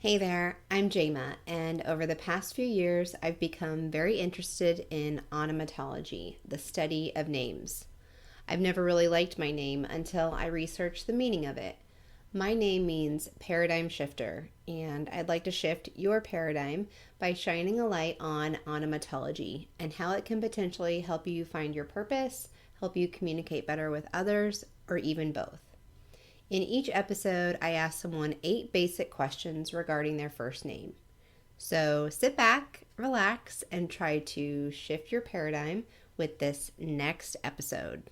Hey there, I'm Jama, and over the past few years, I've become very interested in onomatology, the study of names. I've never really liked my name until I researched the meaning of it. My name means paradigm shifter, and I'd like to shift your paradigm by shining a light on onomatology and how it can potentially help you find your purpose, help you communicate better with others, or even both. In each episode, I ask someone 8 basic questions regarding their first name. So sit back, relax, and try to shift your paradigm with this next episode.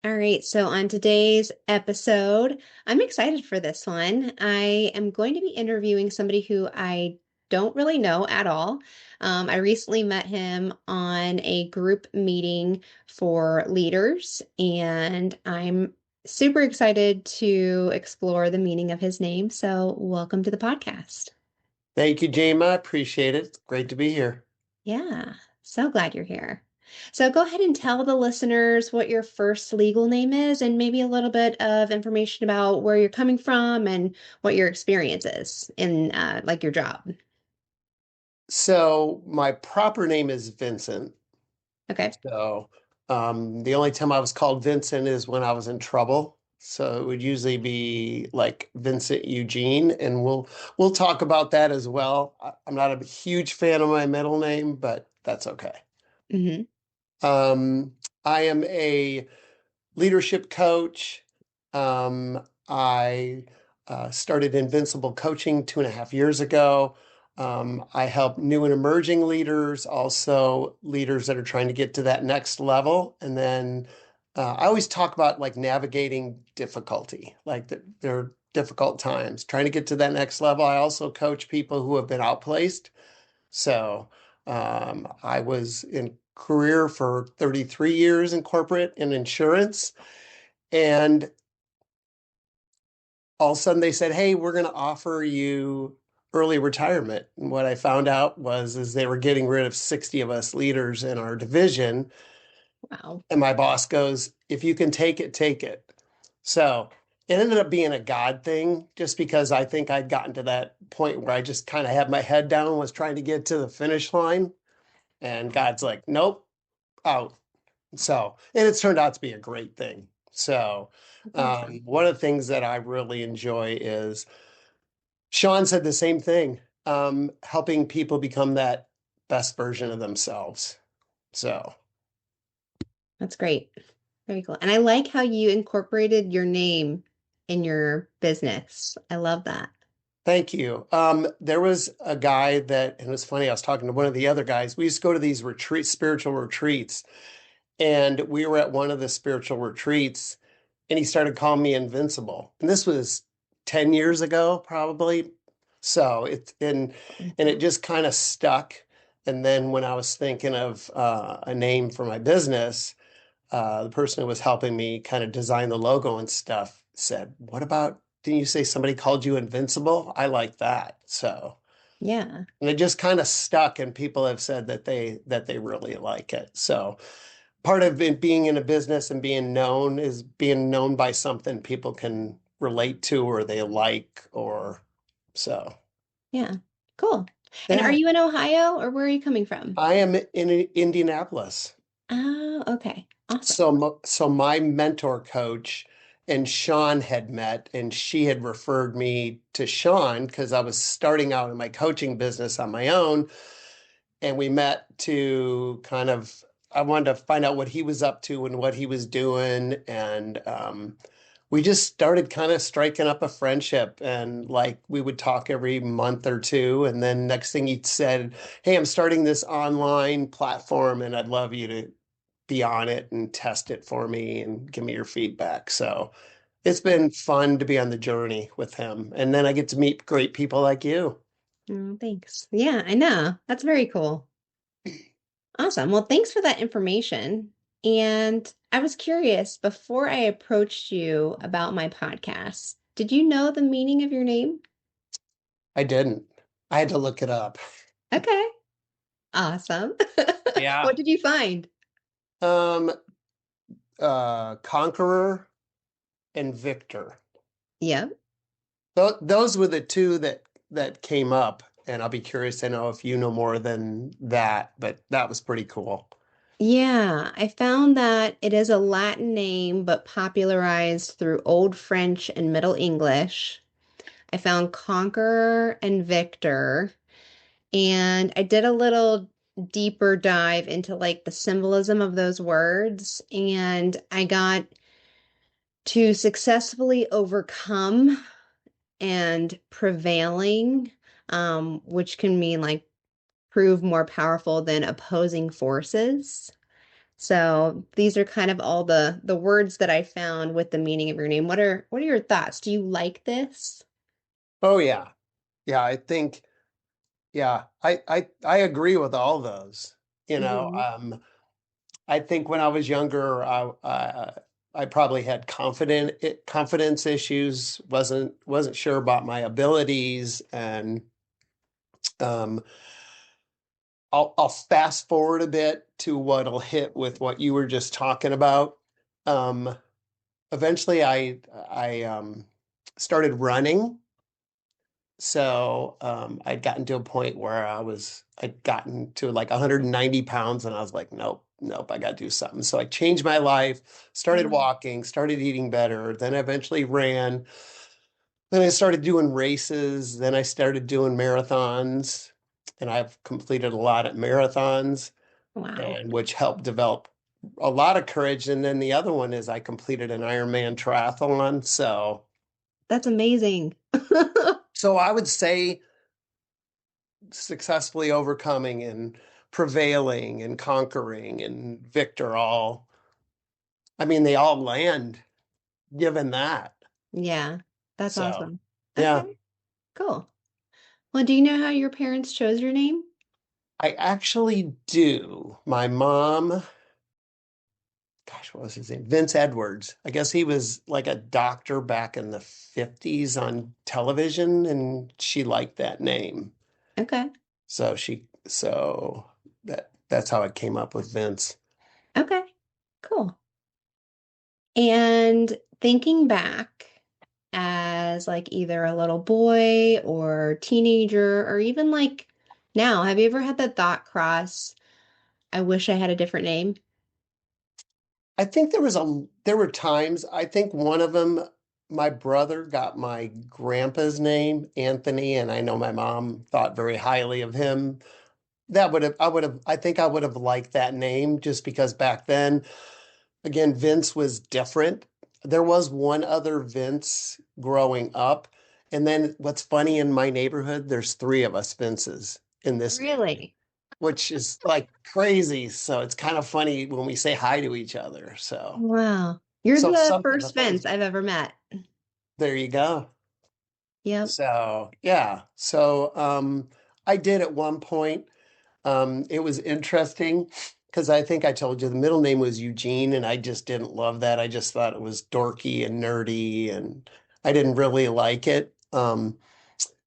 All right, so on today's episode, I'm excited for this one. I am going to be interviewing somebody who I don't really know at all. I recently met him on a group meeting for leaders, and I'm super excited to explore the meaning of his name. So, welcome to the podcast. Thank you, Jama. I appreciate it. It's great to be here. Yeah, so glad you're here. So go ahead and tell the listeners what your first legal name is and maybe a little bit of information about where you're coming from and what your experience is in like your job. So, my proper name is Vincent. Okay. So, the only time I was called Vincent is when I was in trouble. So it would usually be like Vincent Eugene, and we'll talk about that as well. I'm not a huge fan of my middle name, but that's okay. Hmm. Um, I am a leadership coach. I started Invincible Coaching 2.5 years ago. I help new and emerging leaders, also leaders that are trying to get to that next level. And then I always talk about like navigating difficulty, like there are difficult times, trying to get to that next level. I also coach people who have been outplaced. So I was in career for 33 years in corporate and insurance. And all of a sudden they said, "Hey, we're going to offer you early retirement." And what I found out was is they were getting rid of 60 of us leaders in our division. Wow. And my boss goes, "If you can take it, take it." So it ended up being a God thing just because I think I'd gotten to that point where I just kind of had my head down and was trying to get to the finish line. And God's like, "Nope, out." So, and it's turned out to be a great thing. So, That's awesome. one of the things that I really enjoy is Sean said the same thing, helping people become that best version of themselves. So, That's great. Very cool. And I like how you incorporated your name in your business. I love that. thank you. There was a guy that, and it was funny, I was talking to one of the other guys. We used to go to these spiritual retreats, and we were at one of the spiritual retreats, and he started calling me invincible. And this was 10 years ago, probably. So and it just kind of stuck. And then when I was thinking of a name for my business, the person who was helping me kind of design the logo and stuff said, "What about, didn't you say somebody called you invincible? I like that." So, Yeah. and it just kind of stuck, and people have said that they really like it. So, part of it being in a business and being known is being known by something people can relate to or they like or so. Yeah. Cool. And are Yeah, you in Ohio or where are you coming from? I am in Indianapolis. Oh, okay. Awesome. So my mentor coach and Sean had met, and she had referred me to Sean because I was starting out in my coaching business on my own. And we met to kind of, I wanted to find out what he was up to and what he was doing. And we just started kind of striking up a friendship. And like we would talk every month or two. And then next thing he said, "Hey, I'm starting this online platform and I'd love you to be on it and test it for me and give me your feedback." So it's been fun to be on the journey with him. And then I get to meet great people like you. Oh, thanks. Yeah, I know. That's very cool. Awesome. Well, thanks for that information. And I was curious, before I approached you about my podcast, did you know the meaning of your name? I didn't. I had to look it up. Okay. Awesome. Yeah. What did you find? Um, conqueror and victor. Yeah. Those were the two that came up, and I'll be curious to know if you know more than that, but that was pretty cool. Yeah, I found that it is a Latin name, but popularized through Old French and Middle English. I found conqueror and victor, and I did a little deeper dive into like the symbolism of those words, and I got to successfully overcome and prevailing, which can mean like prove more powerful than opposing forces. So these are kind of all the words that I found with the meaning of your name. What are your thoughts? Do you like this? Oh yeah. Yeah, I think yeah, I agree with all those. You know, Hmm. I think when I was younger, I probably had confidence issues, wasn't sure about my abilities, and um I'll fast forward a bit to what'll hit with what you were just talking about. Um, Eventually I started running. So I'd gotten to a point where I'd gotten to like 190 pounds, and I was like, nope, nope, I got to do something. So I changed my life, started Wow. walking, started eating better, then I eventually ran. Then I started doing races, then I started doing marathons, and I've completed a lot of marathons, Wow. and which helped develop a lot of courage. And then the other one is I completed an Ironman triathlon. That's amazing. So I would say successfully overcoming and prevailing and conquering and victor all, I mean, they all land given that. Yeah, that's So, awesome. yeah, Okay, cool. Well, do you know how your parents chose your name? I actually do. My mom, gosh, what was his name? Vince Edwards. I guess he was like a doctor back in the 50s on television, and she liked that name. Okay. So that's how I came up with Vince. Okay, cool. And thinking back as like either a little boy or teenager or even like now, have you ever had that thought cross, I wish I had a different name? I think there were times, I think one of them, my brother got my grandpa's name, Anthony, and I know my mom thought very highly of him. I think I would have liked that name just because back then, again, Vince was different. There was one other Vince growing up. And then what's funny in my neighborhood, there's three of us Vinces in this neighborhood, Really? which is like crazy. So it's kind of funny when we say hi to each other. Wow. You're So the something first that's always, Vince I've ever met. there you go. Yep. So yeah. I did at one point. It was interesting because I think I told you the middle name was Eugene, and I just didn't love that. I just thought it was dorky and nerdy, and I didn't really like it.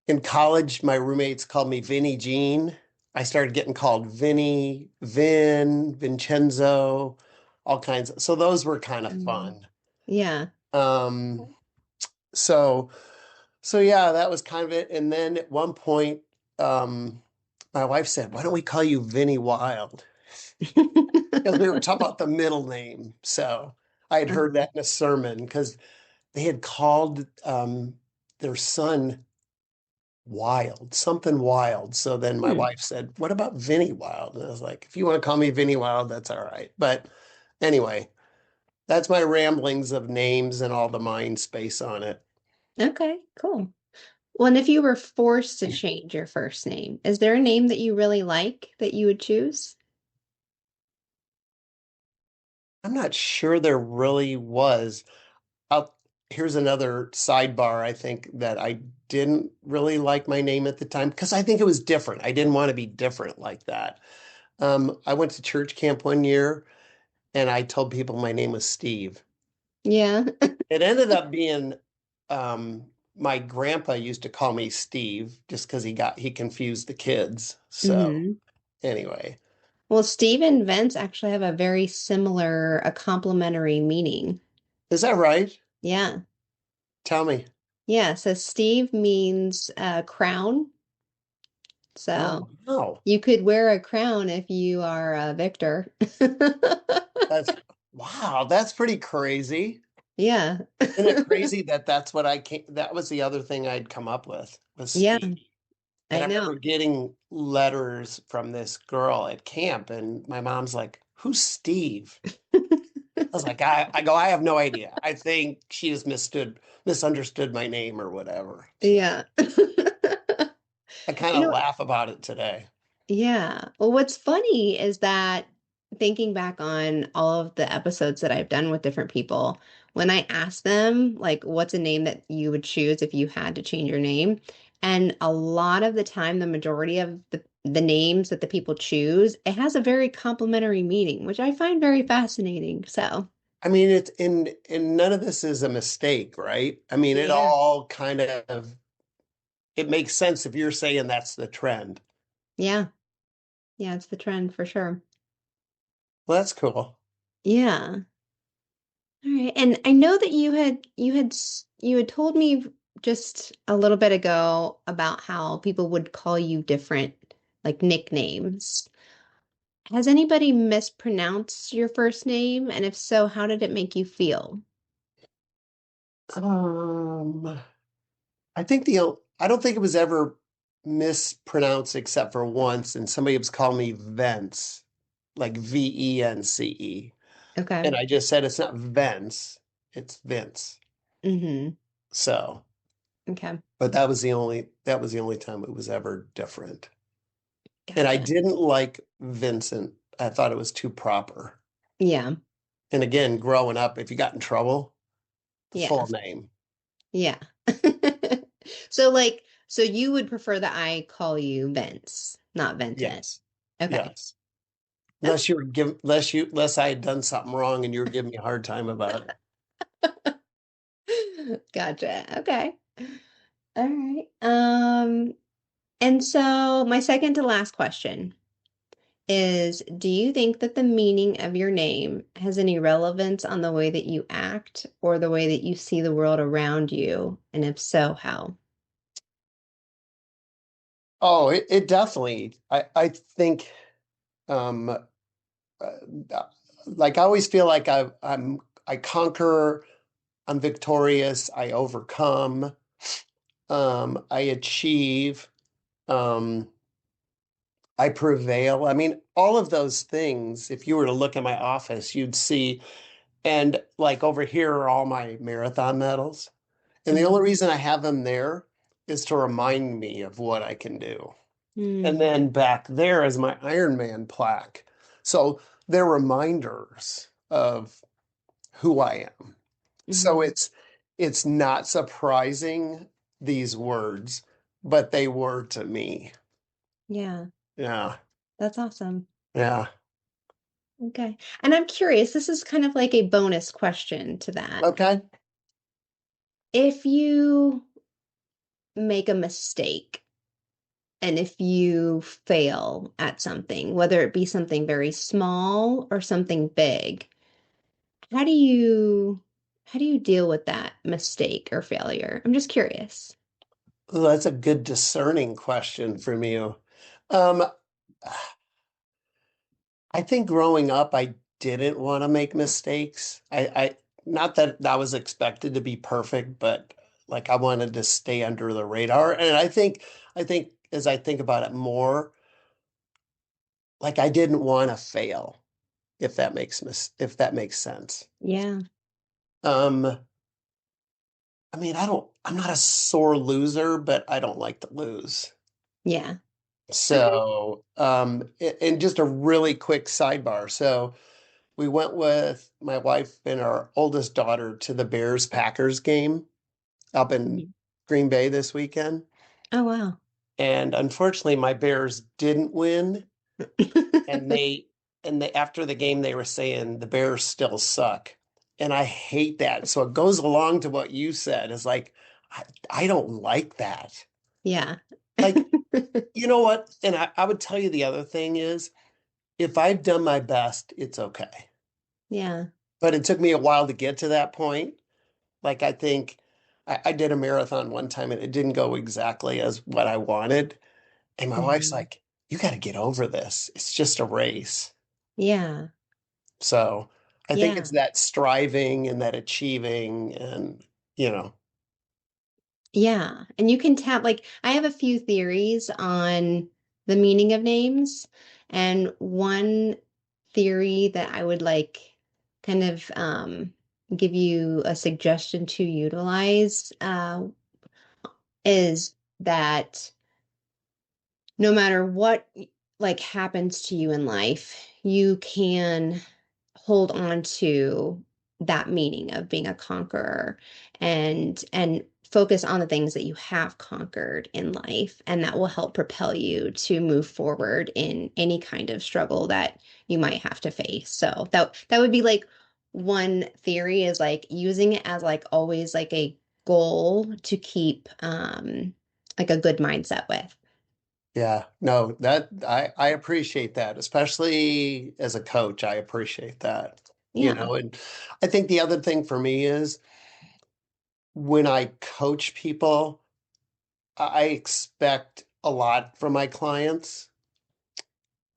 In college, my roommates called me Vinny Gene. I started getting called Vinny, Vin, Vincenzo, all kinds of, so those were kind of Mm. fun. Yeah. Um, so so yeah, that was kind of it. And then at one point, um, my wife said, "Why don't we call you Vinny Wild?" Because we were talking about the middle name. So I had heard Uh-huh. that in a sermon because they had called their son Wild, something Wild. So then my Hmm. wife said, "What about Vinny Wild?" And I was like, "If you want to call me Vinny Wild, that's all right." But anyway, that's my ramblings of names and all the mind space on it. Okay, cool. Well, and if you were forced to change your first name, is there a name that you really like that you would choose? I'm not sure there really was. I'll, Here's another sidebar. I think that I didn't really like my name at the time because I think it was different. I didn't want to be different like that. I went to church camp one year and I told people my name was Steve. Yeah. It ended up being my grandpa used to call me Steve just because he confused the kids. So Hmm. anyway, Well, Steve and Vince actually have a very similar, a complementary meaning. is that right? Yeah. Tell me. Yeah, so Steve means crown. Oh, So wow. you could wear a crown if you are a victor. That's wow, that's pretty crazy. Yeah. Isn't it crazy that that's what that was the other thing I'd come up with was Yeah, Steve. And I I know. remember getting letters from this girl at camp, and my mom's like, "Who's Steve?" I was like, I have no idea. I think she just misunderstood my name or whatever. So Yeah. I kind You of know, laugh about it today. yeah. Well, what's funny is that thinking back on all of the episodes that I've done with different people, when I ask them, like, what's a name that you would choose if you had to change your name? And a lot of the time, the majority of the names that the people choose, it has a very complimentary meaning, which I find very fascinating. So, I mean, it's in none of this is a mistake, right? I mean, it yeah. all kind of it makes sense if you're saying that's the trend. Yeah. Yeah, it's the trend for sure. Well, that's cool. Yeah. All right. And I know that you had told me just a little bit ago about how people would call you different like nicknames. Has anybody mispronounced your first name? And if so, how did it make you feel? Um, I don't think it was ever mispronounced except for once, and somebody was calling me Vence, like Vence. Okay. And I just said it's not Vence, it's Vince. Mm-hmm. So, Okay. but that was the only time it was ever different. And I Gotcha. didn't like Vincent. I thought it was too proper. Yeah. And again, growing up, if you got in trouble, Yeah. full name. Yeah. So like, so you would prefer that I call you Vince, not Vincent. Yes. Okay. Yes. Unless I had done something wrong and you were giving me a hard time about it. Gotcha. Okay. All right. And so my second to last question is, do you think that the meaning of your name has any relevance on the way that you act or the way that you see the world around you? And if so, how? Oh, it definitely. I think like I always feel like I conquer, I'm victorious, I overcome, I achieve, um, I prevail. I mean, all of those things, if you were to look at my office, you'd see, and like over here are all my marathon medals. And the only Mhm. reason I have them there is to remind me of what I can do. And Mm, then back there is my Ironman plaque. So they're reminders of who I am. So mhm. it's not surprising these words, but they were to me. Yeah, Yeah. that's awesome. Yeah. Okay. And I'm curious, this is kind of like a bonus question to that. Okay. If you make a mistake, and if you fail at something, whether it be something very small or something big, how do you how do you deal with that mistake or failure? I'm just curious. Well, that's a good discerning question from you. Um, I think growing up, I didn't want to make mistakes. Not that I was expected to be perfect, but like I wanted to stay under the radar. And I think as I think about it more, like I didn't want to fail, if that makes sense. Yeah. Um, I mean, I'm not a sore loser, but I don't like to lose. Yeah. Okay. So, and just a really quick sidebar. So, we went with my wife and our oldest daughter to the Bears Packers game up in Mhm. Green Bay this weekend. Oh wow. And unfortunately, my Bears didn't win. And after the game, they were saying the Bears still suck. And I hate that. So it goes along to what you said. Is like, I don't like that. Yeah. Like, you know what? And I would tell you the other thing is if I've done my best, it's okay. Yeah. But it took me a while to get to that point. Like, I think I did a marathon one time and it didn't go exactly as what I wanted. And my wife's Mhm. like, you got to get over this. It's just a race. Yeah. So I think it's Yeah. that striving and that achieving and, you know, Yeah. And you can tap, like, I have a few theories on the meaning of names. And one theory that I would like kind of give you a suggestion to utilize is that no matter what like happens to you in life, you can hold on to that meaning of being a conqueror and focus on the things that you have conquered in life, and that will help propel you to move forward in any kind of struggle that you might have to face. So that would be like one theory, is like using it as like always like a goal to keep like a good mindset with. yeah, no, that I appreciate that, especially as a coach. I appreciate that, Yeah. and I think the other thing for me is when I coach people, I expect a lot from my clients,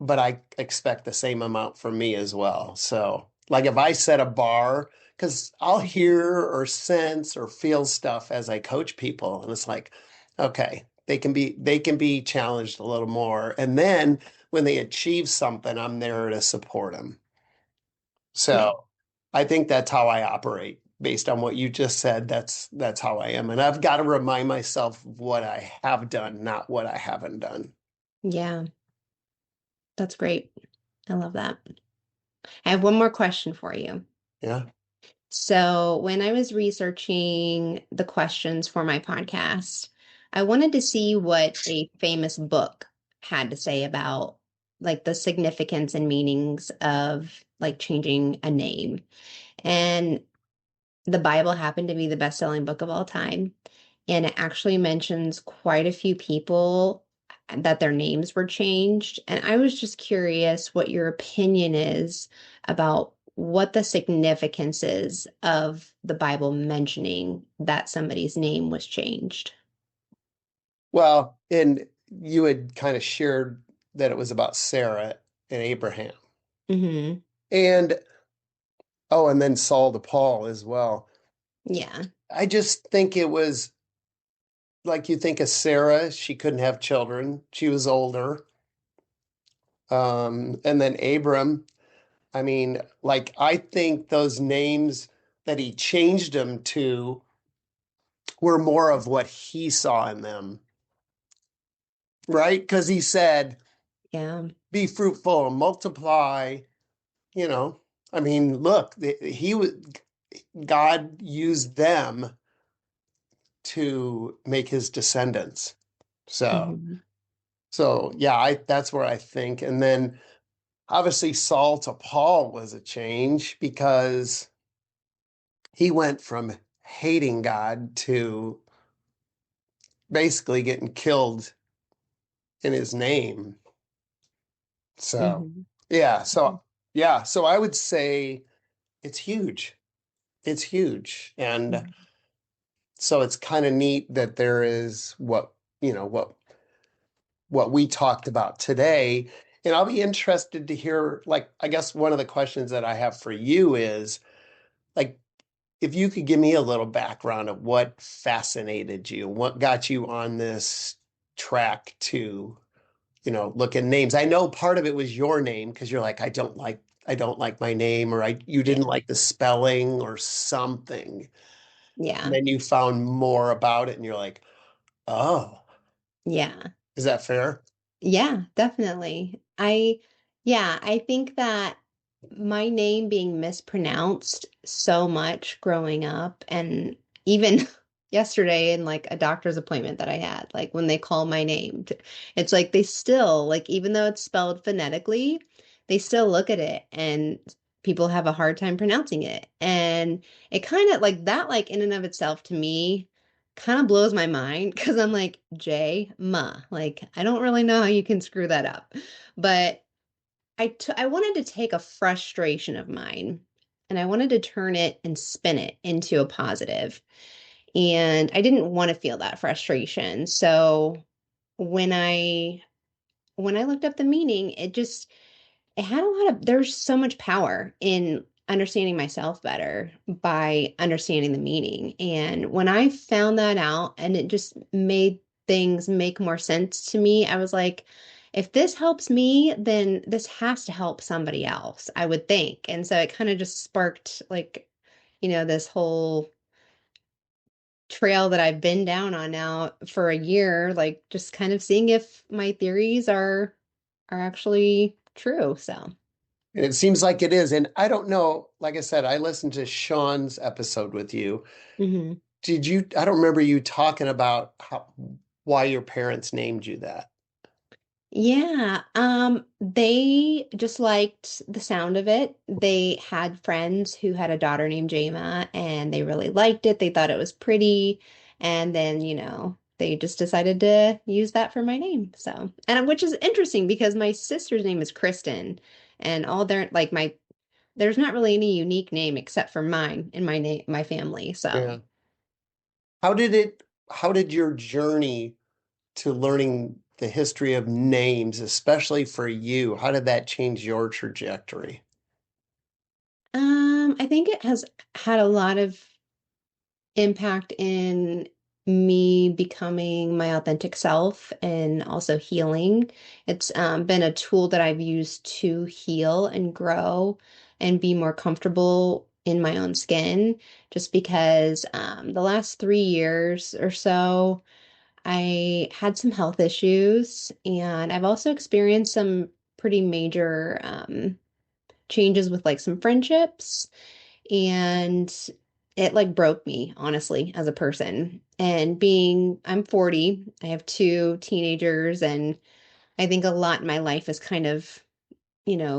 but I expect the same amount from me as well. So, like if I set a bar, because I'll hear or sense or feel stuff as I coach people, and it's like, okay, they can be challenged a little more, and then when they achieve something, I'm there to support them. Yeah. So, I think that's how I operate. Based on what you just said, that's how I am, and I've got to remind myself of what I have done, not what I haven't done. Yeah. That's great. I love that. I have one more question for you. Yeah. So, when I was researching the questions for my podcast, I wanted to see what a famous book had to say about like the significance and meanings of like changing a name. And the Bible happened to be the best-selling book of all time. And it actually mentions quite a few people that their names were changed. And I was just curious what your opinion is about what the significance is of the Bible mentioning that somebody's name was changed. Well, and you had kind of shared that it was about Sarah and Abraham. Hmm. And oh, and then Saul to Paul as well. Yeah. I just think it was like you think of Sarah, she couldn't have children. She was older. And then Abram, I mean, like I think those names that he changed them to were more of what he saw in them, right? Because he said, Yeah. be fruitful and multiply. You know, I mean, look, he was God used them to make his descendants. So, Hmm. so yeah, I that's where I think. And then obviously Saul to Paul was a change because he went from hating God to basically getting killed in his name. So, Hmm. yeah, so I would say it's huge. It's huge. And so it's kind of neat that there is you know, what we talked about today. And I'll be interested to hear, like, I guess one of the questions that I have for you is, like, if you could give me a little background of what fascinated you, what got you on this track to, look at names. I know part of it was your name because you're like, I don't like my name, or you Yeah. didn't like the spelling or something. And Yeah. then you found more about it and you're like, oh, Yeah. is that fair? Yeah, definitely. Yeah, I think that my name being mispronounced so much growing up, and even yesterday in like a doctor's appointment that I had, like when they call my name, it's like they still, like, even though it's spelled phonetically, they still look at it and people have a hard time pronouncing it. And it kind of like that, like in and of itself to me kind of blows my mind because I'm like, J, ma. Like, I don't really know how you can screw that up. But I wanted to take a frustration of mine and I wanted to turn it and spin it into a positive. And I didn't want to feel that frustration. So when I when I looked up the meaning, it had a lot of there's so much power in understanding myself better by understanding the meaning. And when I found that out and it just made things make more sense to me, I was like, if this helps me, then this has to help somebody else, I would think. And so it kind of just sparked like, this whole trail that I've been down on now for a year, like just kind of seeing if my theories are actually true. So, And it seems like it is. And I don't know, like I said, I listened to Sean's episode with you. mhm. I don't remember you talking about why your parents named you that. Yeah, they just liked the sound of it. They had friends who had a daughter named Jama and they really liked it. They thought it was pretty. And then, they just decided to use that for my name. So, and which is interesting because my sister's name is Kristen and all their like my there's not really any unique name except for mine in my family. So, Yeah. How did your journey to learning the history of names, especially for you, how did that change your trajectory? I think it has had a lot of impact in me becoming my authentic self and also healing. It's been a tool that I've used to heal and grow and be more comfortable in my own skin, just because the last 3 years or so, I had some health issues and I've also experienced some pretty major changes with like some friendships and it like broke me honestly as a person. And I'm 40, I have two teenagers, and I think a lot in my life is kind of,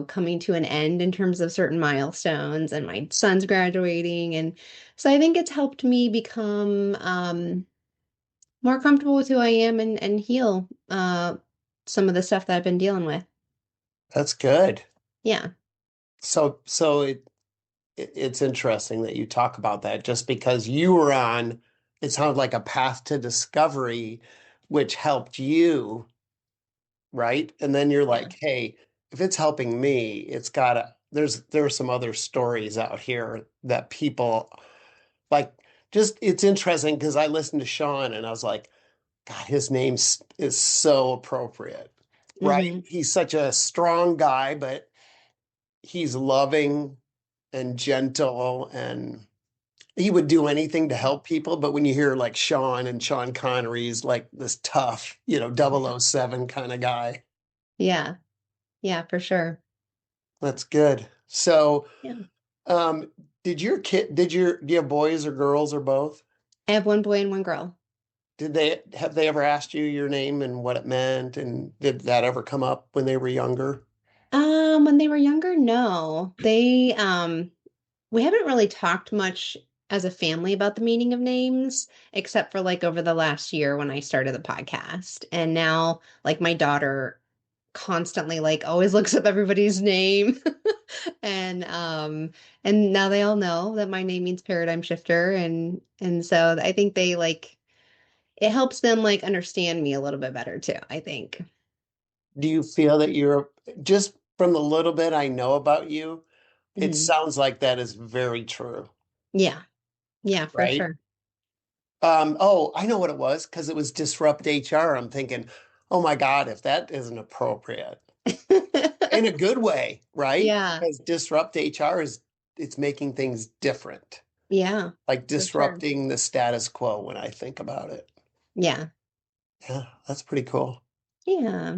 coming to an end in terms of certain milestones, and my son's graduating. And so I think it's helped me become more comfortable with who I am and heal some of the stuff that I've been dealing with. That's good. Yeah. So it's interesting that you talk about that just because you were on, it sounded like a path to discovery, which helped you, right? And then you're Yeah. like, hey, if it's helping me, there are some other stories out here that people like just it's interesting because I listened to Sean and I was like, God, his is so appropriate, right? Hmm. He's such a strong guy, but he's loving and gentle and he would do anything to help people. But when you hear like Sean and Sean Connery's like this tough, 007 kind of guy, Yeah. Yeah, for sure. that's good. So, Yeah. um, do you have boys or girls or both? I have one boy and one girl. Have they ever asked you your name and what it meant? And did that ever come up when they were younger? When they were younger, no. We haven't really talked much as a family about the meaning of names, except for like over the last year when I started the podcast. And now, like, my daughter constantly like always looks up everybody's name. And now they all know that my name means paradigm shifter, and so I think they like it helps them like understand me a little bit better too, I think. Do you feel that you're just from the little bit I know about you, it Mhm. sounds like that is very true, Yeah. Yeah, for right? sure. Oh, I know what it was because it was disrupt HR. I'm thinking, oh my God, if that isn't appropriate in a good way, right? Yeah. Because disrupt HR it's making things different, Yeah, like for sure. disrupting the status quo when I think about it. Yeah. Yeah, that's pretty cool. Yeah.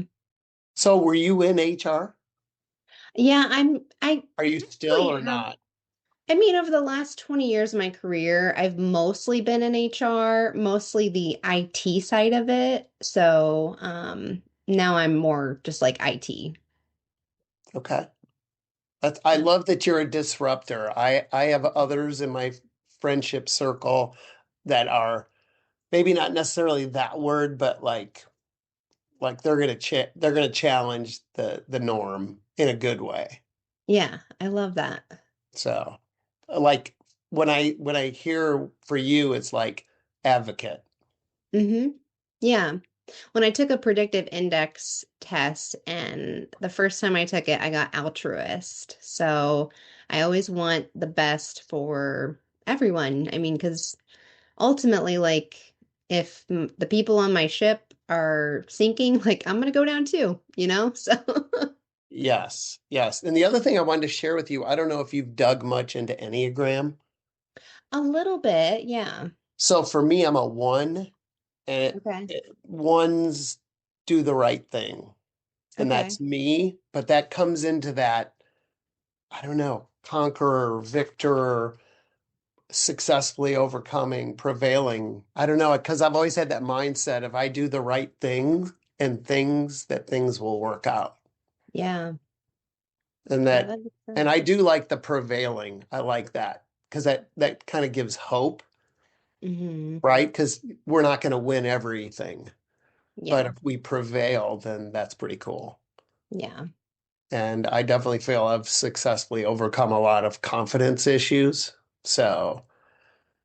So were you in HR? Yeah, I Are you still really or have not? I mean, over the last 20 years of my career, I've mostly been in HR, mostly the IT side of it. So, now I'm more just like IT. Okay. I Yeah. love that you're a disruptor. I have others in my friendship circle that are maybe not necessarily that word, but like they're gonna challenge the norm in a good way. Yeah, I love that. So like when I hear for you, it's like advocate. Mm-hmm. Yeah. When I took a predictive index test, and the first time I took it, I got altruist. So I always want the best for everyone. I mean, because ultimately, like, if the people on my ship are sinking, like, I'm gonna go down too, you know? So Yes, yes. And the other thing I wanted to share with you, I don't know if you've dug much into Enneagram. a little bit, yeah. So for me, I'm a one, and Okay. ones do the right thing. And Okay. that's me, but that comes into that, I don't know, conqueror, victor, successfully overcoming, prevailing. I don't know, because I've always had that mindset if I do the right thing and things, that things will work out. Yeah. And Yeah, that, that makes and sense. I do like the prevailing. I like that because that kind of gives hope, Hmm. right? Because we're not going to win everything, but Yeah. if we prevail, then that's pretty cool. Yeah. And I definitely feel I've successfully overcome a lot of confidence issues. So,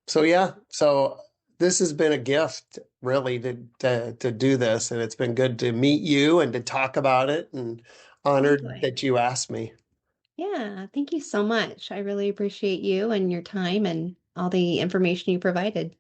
so yeah, so this has been a gift really to do this, and it's been good to meet you and to talk about it, and honored Likewise. that you asked me. Yeah, thank you so much. I really appreciate you and your time and all the information you provided.